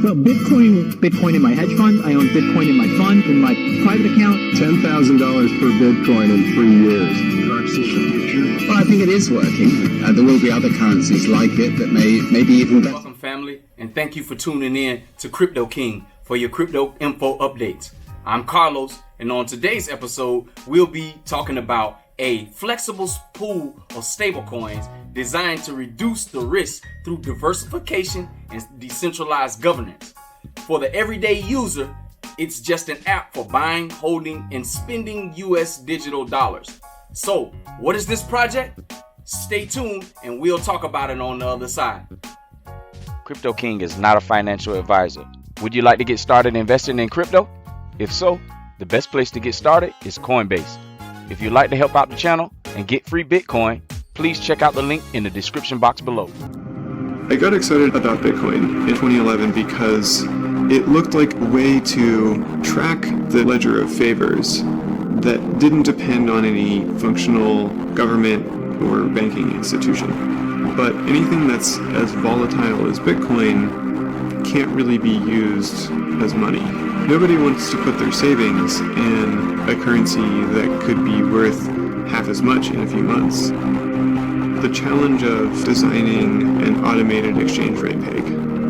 Well, Bitcoin in my hedge fund. I own Bitcoin in my fund, in my private account. $10,000 per Bitcoin in 3 years. Well, I think it is working. There will be other currencies like it that maybe even better. Welcome, family, and thank you for tuning in to Crypto King for your crypto info updates. I'm Carlos, and on today's episode, we'll be talking about a flexible pool of stablecoins designed to reduce the risk through diversification and decentralized governance. For the everyday user, it's just an app for buying, holding, and spending US digital dollars. So, what is this project? Stay tuned and we'll talk about it on the other side. Crypto King is not a financial advisor. Would you like to get started investing in crypto? If so, the best place to get started is Coinbase. If you'd like to help out the channel and get free Bitcoin, please check out the link in the description box below. I got excited about Bitcoin in 2011 because it looked like a way to track the ledger of favors that didn't depend on any functional government or banking institution. But anything that's as volatile as Bitcoin can't really be used as money. Nobody wants to put their savings in a currency that could be worth half as much in a few months. The challenge of designing an automated exchange rate peg,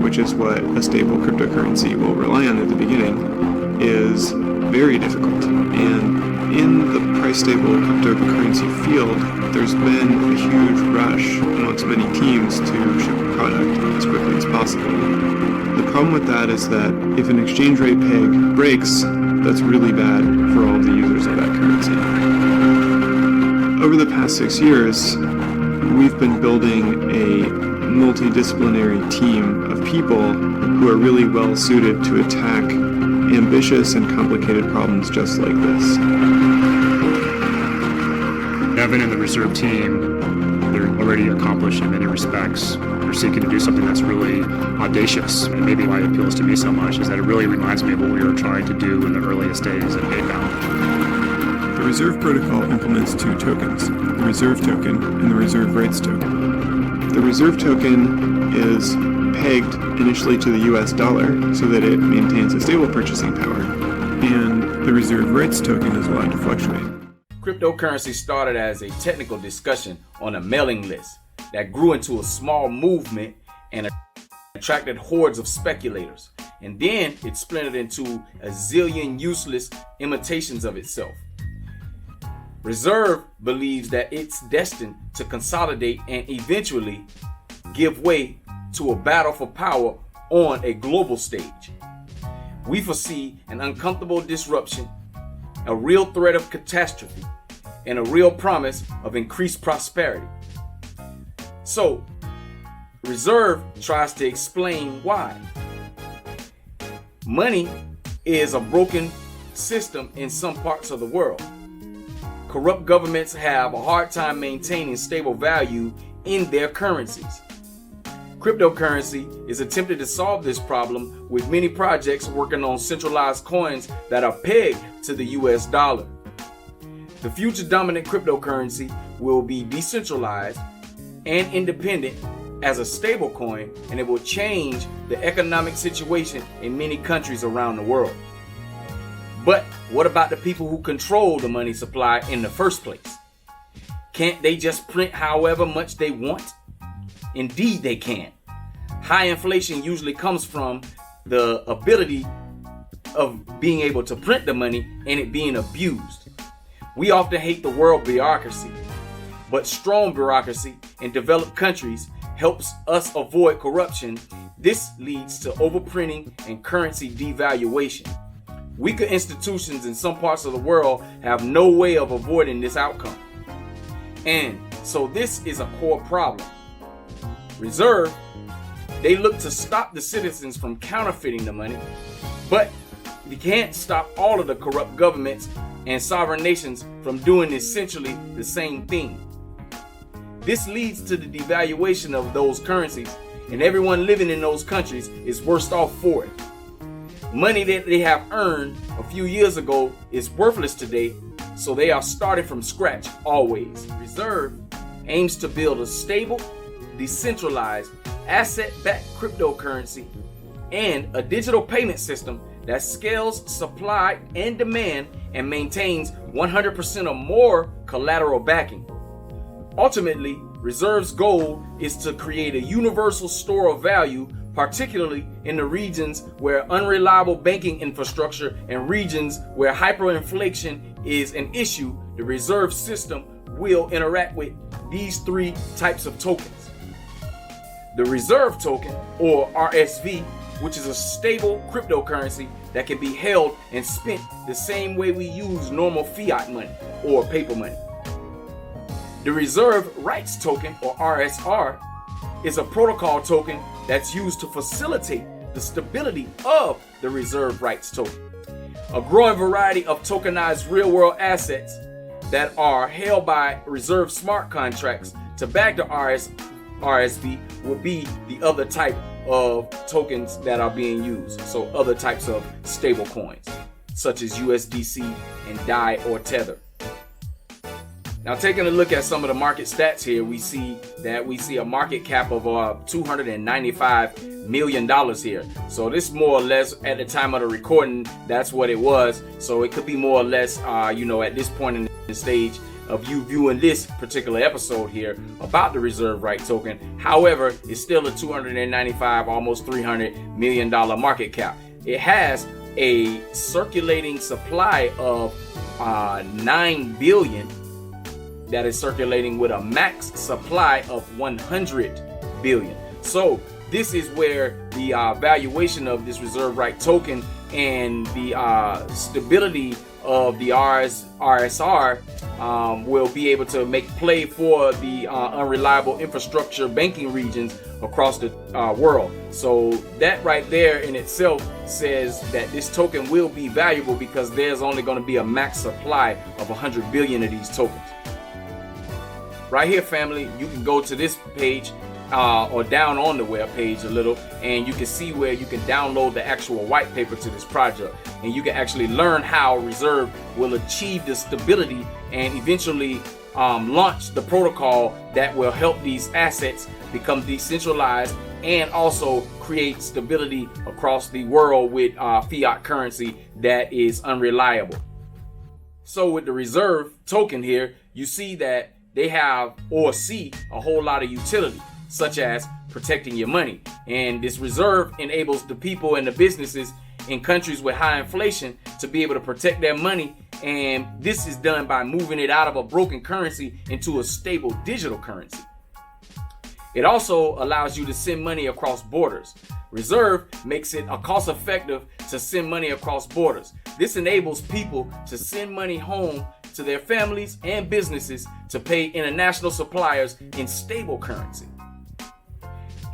which is what a stable cryptocurrency will rely on at the beginning, is very difficult. And in the price-stable cryptocurrency field, there's been a huge rush amongst many teams to ship a product as quickly as possible. The problem with that is that if an exchange rate peg breaks, that's really bad for all the users of that currency. Over the past 6 years, we've been building a multidisciplinary team of people who are really well suited to attack ambitious and complicated problems just like this. Evan and the reserve team, they're already accomplished in many respects. They're seeking to do something that's really audacious, and maybe why it appeals to me so much is that it really reminds me of what we were trying to do in the earliest days at PayPal. The Reserve Protocol implements two tokens, the Reserve Token and the Reserve Rates Token. The Reserve Token is pegged initially to the US dollar so that it maintains a stable purchasing power, and the Reserve Rates Token is allowed to fluctuate. Cryptocurrency started as a technical discussion on a mailing list that grew into a small movement and attracted hordes of speculators. And then it splintered into a zillion useless imitations of itself. Reserve believes that it's destined to consolidate and eventually give way to a battle for power on a global stage. We foresee an uncomfortable disruption, a real threat of catastrophe, and a real promise of increased prosperity. So, Reserve tries to explain why. Money is a broken system in some parts of the world. Corrupt governments have a hard time maintaining stable value in their currencies. Cryptocurrency is attempting to solve this problem with many projects working on centralized coins that are pegged to the US dollar. The future dominant cryptocurrency will be decentralized and independent as a stable coin, and it will change the economic situation in many countries around the world. But what about the people who control the money supply in the first place? Can't they just print however much they want? Indeed they can. High inflation usually comes from the ability of being able to print the money and it being abused. We often hate the world bureaucracy, but strong bureaucracy in developed countries helps us avoid corruption. This leads to overprinting and currency devaluation. Weaker institutions in some parts of the world have no way of avoiding this outcome. And so this is a core problem. Reserve, they look to stop the citizens from counterfeiting the money, but you can't stop all of the corrupt governments and sovereign nations from doing essentially the same thing. This leads to the devaluation of those currencies, and everyone living in those countries is worse off for it. Money that they have earned a few years ago is worthless today, so they are starting from scratch always. Reserve aims to build a stable, decentralized, asset-backed cryptocurrency and a digital payment system that scales supply and demand and maintains 100% or more collateral backing. Ultimately, Reserve's goal is to create a universal store of value, particularly in the regions where unreliable banking infrastructure and regions where hyperinflation is an issue. The Reserve system will interact with these three types of tokens. The Reserve token, or RSV, which is a stable cryptocurrency that can be held and spent the same way we use normal fiat money or paper money. The Reserve Rights token, or RSR, is a protocol token that's used to facilitate the stability of the Reserve Rights token. A growing variety of tokenized real-world assets that are held by Reserve smart contracts to back the RSV will be the other type of tokens that are being used. So other types of stable coins, such as USDC and DAI or Tether. Now, taking a look at some of the market stats here, we see a market cap of $295 million here. So this more or less at the time of the recording, that's what it was. So it could be more or less, at this point in the stage of you viewing this particular episode here about the Reserve Right token. However, it's still a $295, almost $300 million market cap. It has a circulating supply of 9 billion that is circulating with a max supply of 100 billion. So this is where the valuation of this Reserve Right token and the stability of the RSR will be able to make play for the unreliable infrastructure banking regions across the world. So that right there in itself says that this token will be valuable because there's only going to be a max supply of 100 billion of these tokens. Right here, family, you can go to this page or down on the web page a little, and you can see where you can download the actual white paper to this project, and you can actually learn how Reserve will achieve the stability and eventually launch the protocol that will help these assets become decentralized and also create stability across the world with fiat currency that is unreliable. So with the Reserve token here, you see that they have or see a whole lot of utility, such as protecting your money. And this Reserve enables the people and the businesses in countries with high inflation to be able to protect their money. And this is done by moving it out of a broken currency into a stable digital currency. It also allows you to send money across borders. Reserve makes it cost effective to send money across borders. This enables people to send money home to their families and businesses to pay international suppliers in stable currency.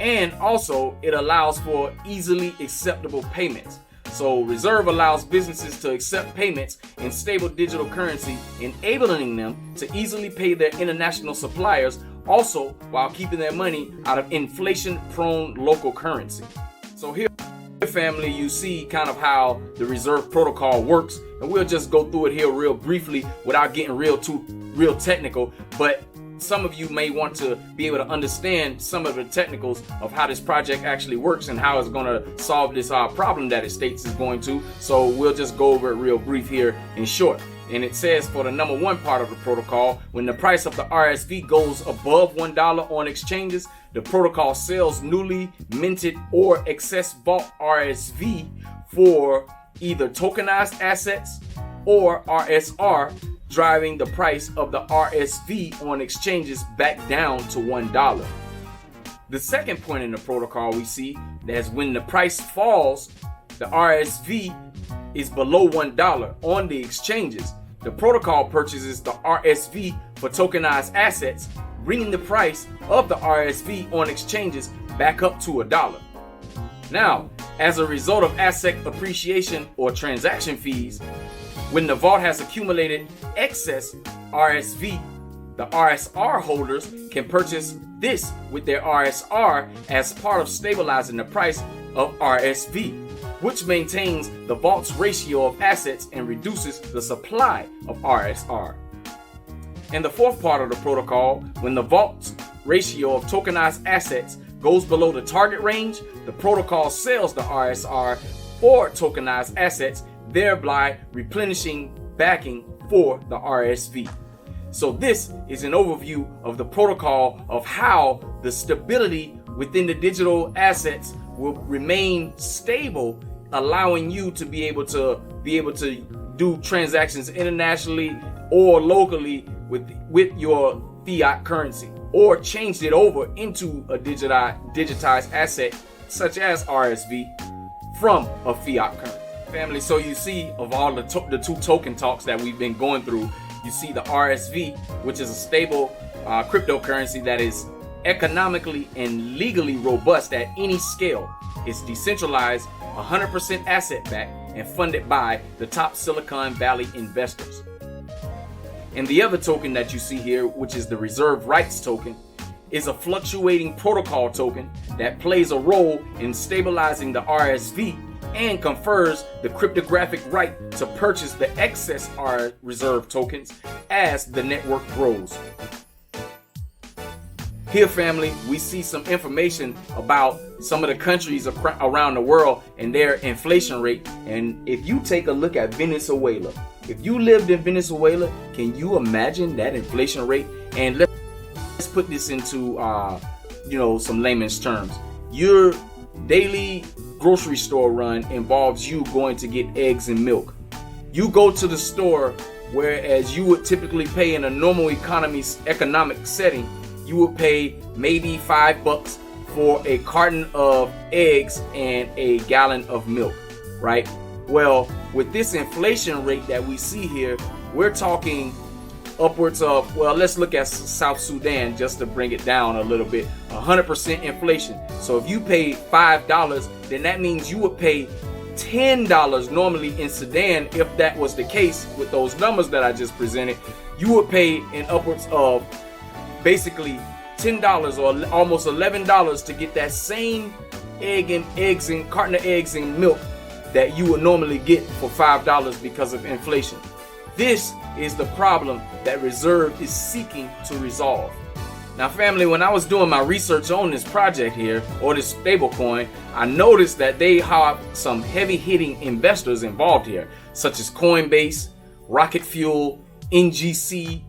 And also it allows for easily acceptable payments. So Reserve allows businesses to accept payments in stable digital currency, enabling them to easily pay their international suppliers, also while keeping their money out of inflation-prone local currency. So here, family, you see kind of how the Reserve protocol works, and we'll just go through it here real briefly without getting real technical, but some of you may want to be able to understand some of the technicals of how this project actually works and how it's going to solve this problem that it states is going to. So we'll just go over it real brief here in short. And it says for the number one part of the protocol, when the price of the RSV goes above $1 on exchanges, the protocol sells newly minted or excess bought RSV for either tokenized assets or RSR, driving the price of the RSV on exchanges back down to $1. The second point in the protocol we see that is when the price falls, the RSV is below $1 on the exchanges. The protocol purchases the RSV for tokenized assets, bringing the price of the RSV on exchanges back up to $1. Now, as a result of asset appreciation or transaction fees, when the vault has accumulated excess RSV, the RSR holders can purchase this with their RSR as part of stabilizing the price of RSV, which maintains the vault's ratio of assets and reduces the supply of RSR. And the fourth part of the protocol, when the vault's ratio of tokenized assets goes below the target range, the protocol sells the RSR or tokenized assets, thereby replenishing backing for the RSV. So this is an overview of the protocol of how the stability within the digital assets will remain stable, allowing you to be able to do transactions internationally or locally with your fiat currency, or change it over into a digitized asset such as RSV from a fiat currency. Family, so you see, of all the two token talks that we've been going through, you see the RSV, which is a stable cryptocurrency that is economically and legally robust at any scale. It's decentralized, 100% asset backed, and funded by the top Silicon Valley investors. And the other token that you see here, which is the reserve rights token, is a fluctuating protocol token that plays a role in stabilizing the RSV and confers the cryptographic right to purchase the excess R reserve tokens as the network grows. Here, family, we see some information about some of the countries around the world and their inflation rate. And if you take a look at Venezuela, if you lived in Venezuela, can you imagine that inflation rate? And let's put this into some layman's terms. Your daily grocery store run involves you going to get eggs and milk. You go to the store, whereas you would typically pay in a normal economic setting, you would pay maybe $5 for a carton of eggs and a gallon of milk, right? Well, with this inflation rate that we see here, we're talking upwards of, well, let's look at South Sudan just to bring it down a little bit, 100% inflation. So if you pay $5, then that means you would pay $10 normally in Sudan. If that was the case with those numbers that I just presented, you would pay in upwards of basically $10 or almost $11 to get that same carton of eggs and milk that you would normally get for $5 because of inflation. This is the problem that Reserve is seeking to resolve. Now, family, when I was doing my research on this project here, or this stablecoin, I noticed that they have some heavy-hitting investors involved here, such as Coinbase, Rocket Fuel, NGC,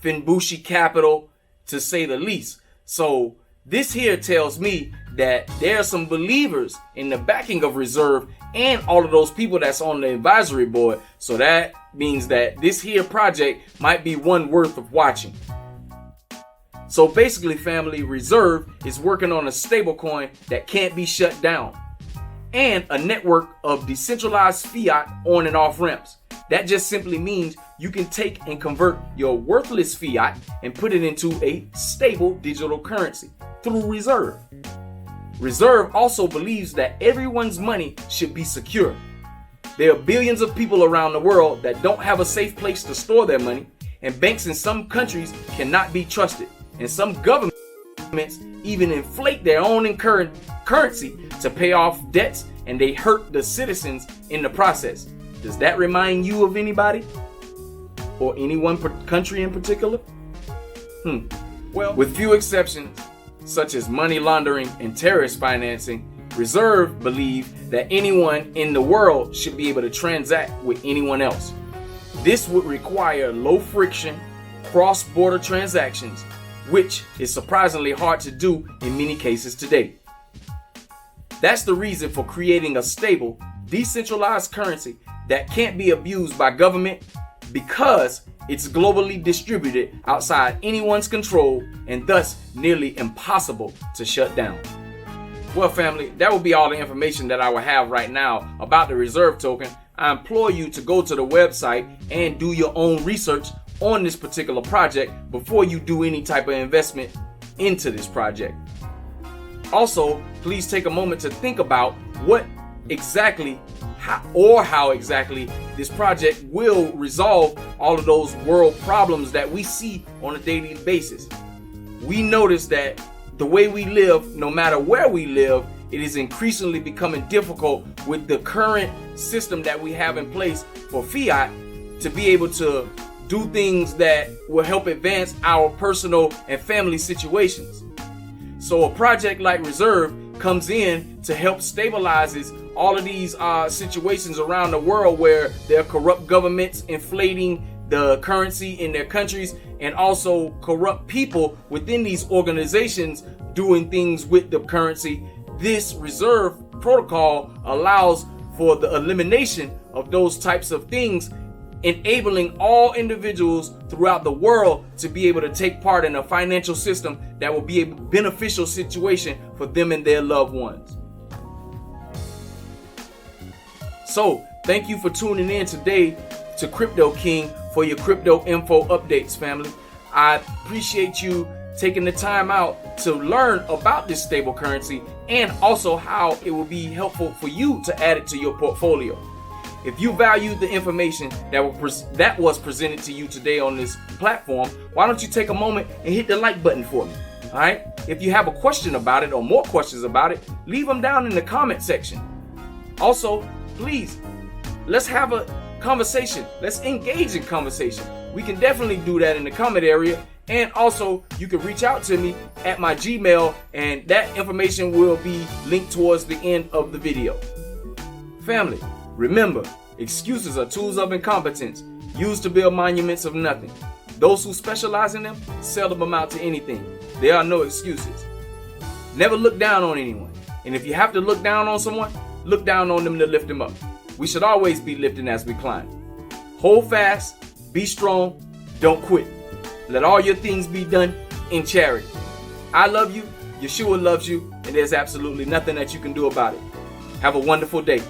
Finbushi Capital, to say the least. So this here tells me that there are some believers in the backing of Reserve and all of those people that's on the advisory board. So that means that this here project might be one worth of watching. So basically, family, Reserve is working on a stablecoin that can't be shut down and a network of decentralized fiat on and off ramps. That just simply means you can take and convert your worthless fiat and put it into a stable digital currency through Reserve. Reserve also believes that everyone's money should be secure. There are billions of people around the world that don't have a safe place to store their money, and banks in some countries cannot be trusted. And some governments even inflate their own currency to pay off debts, and they hurt the citizens in the process. Does that remind you of anybody? Or any one country in particular? Well, with few exceptions, such as money laundering and terrorist financing, Reserve believe that anyone in the world should be able to transact with anyone else. This would require low friction, cross-border transactions, which is surprisingly hard to do in many cases today. That's the reason for creating a stable, decentralized currency that can't be abused by government, because it's globally distributed outside anyone's control and thus nearly impossible to shut down. Well, family, that will be all the information that I will have right now about the Reserve token. I implore you to go to the website and do your own research on this particular project before you do any type of investment into this project. Also, please take a moment to think about how exactly this project will resolve all of those world problems that we see on a daily basis. We notice that the way we live, no matter where we live, it is increasingly becoming difficult with the current system that we have in place for fiat to be able to do things that will help advance our personal and family situations. So a project like Reserve comes in to help stabilizes all of these situations around the world where there are corrupt governments inflating the currency in their countries, and also corrupt people within these organizations doing things with the currency. This Reserve protocol allows for the elimination of those types of things, enabling all individuals throughout the world to be able to take part in a financial system that will be a beneficial situation for them and their loved ones. So, thank you for tuning in today to Crypto King for your crypto info updates, family. I appreciate you taking the time out to learn about this stable currency and also how it will be helpful for you to add it to your portfolio. If you valued the information that was presented to you today on this platform, why don't you take a moment and hit the like button for me? All right. If you have a question about it or more questions about it, leave them down in the comment section. Also, please, let's have a conversation. Let's engage in conversation. We can definitely do that in the comment area. And also, you can reach out to me at my Gmail, and that information will be linked towards the end of the video. Family, remember, excuses are tools of incompetence used to build monuments of nothing. Those who specialize in them seldom amount to anything. There are no excuses. Never look down on anyone. And if you have to look down on someone, look down on them to lift them up. We should always be lifting as we climb. Hold fast, be strong, don't quit. Let all your things be done in charity. I love you, Yeshua loves you, and there's absolutely nothing that you can do about it. Have a wonderful day.